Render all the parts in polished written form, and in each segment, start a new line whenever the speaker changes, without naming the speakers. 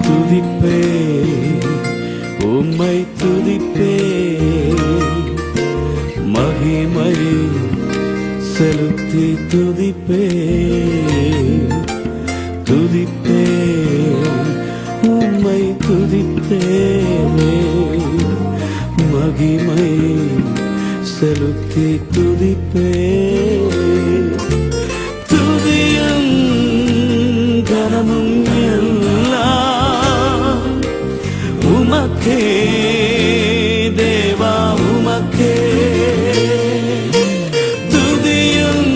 துதிப்பே, உம்மை துதிப்பே, மகிமை செலுத்தி துதிப்பே, துதிப்பே, உம்மை துதிப்பே, மகிமை செலுத்தி துதிப்பே. துதியும் கனமும் எல்லாம் உமக்கே தேவா, உமக்கே. துதியும்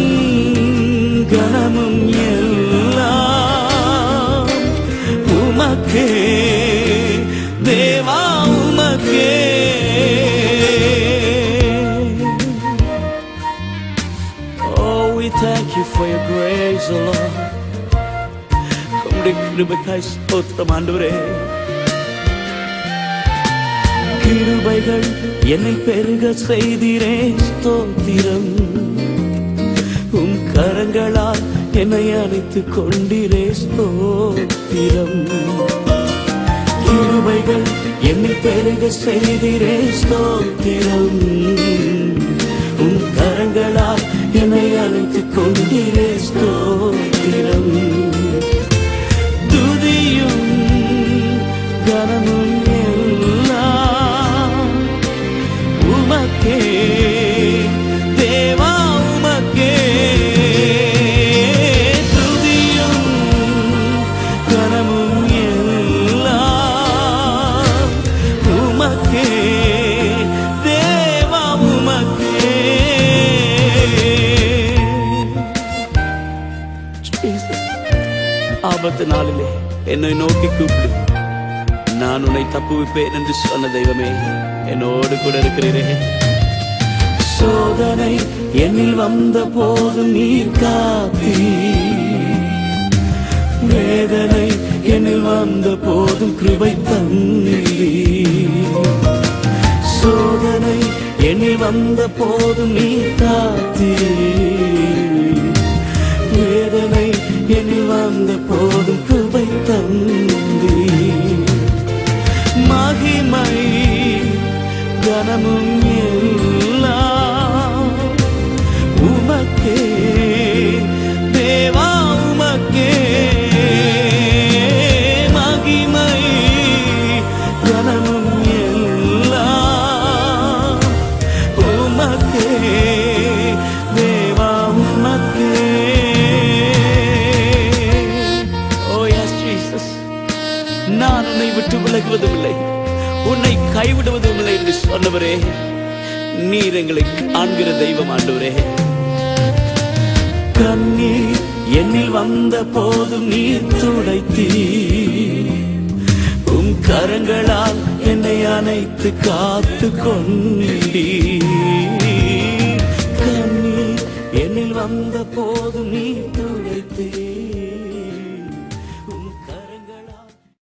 கனமும் எல்லாம் உமக்கே தேவா, உமக்கே. Thank you for your grace, O Lord. உம்முடைய கிருபைக்காய் ஸ்தோத்திரம் ஆண்டவரே. கிருபைகள் என்னை பெருக செய்தீரே, ஸ்தோத்திரம். உம் கரங்களால் என்னை அணைத்துக் கொண்டீரே, ஸ்தோத்திரம். கிருபைகள் என்னை பெருக செய்தீரே, ஸ்தோத்திரம். உம் கரங்களால் என்னை அழைத்துக் கொண்டீரே, ஸ்தோத்திரம். துதியும் கனமும் எல்லாம் உமக்கே தேவா, உமக்கே. துதியும் கனமும் எல்லாம் உமக்கே தேவா, உமக்கே. ஆபத்து நாளிலே என்னை நோக்கி கூப்பிடு, நான் உன்னை தப்புவிப்பேன் என்று சொன்ன தெய்வமே, என்னோடு கூட இருக்கிறீரே. சோதனை என்னில் வந்த போதும் நீர் காத்தீ, வேதனை என்னில் வந்த போதும் கிருபை தந்தீ. சோதனை என்னில் வந்த போதும் நீர் காத்தீ, வேதனை என்னில் வந்த போதும் கிருபை தந்தீ. மகிமை கனமும் எல்லாம் உமக்கே தேவா, உமக்கே. மகிமை கனமும் எல்லாம் உமக்கே தேவா, உமக்கே. நான் உன்னை விட்டு விலகுவதும் இல்லை, உன்னை கைவிடுவதும் இல்லை என்று சொன்னவரே, நீர் எங்களை காண்கிற தெய்வம் ஆண்டவரே. கண்ணீர் என்னில் வந்த போதும் நீர் துடைத்தீ, உம் கரங்களால் என்னை அணைத்து காத்து கொண்டீ.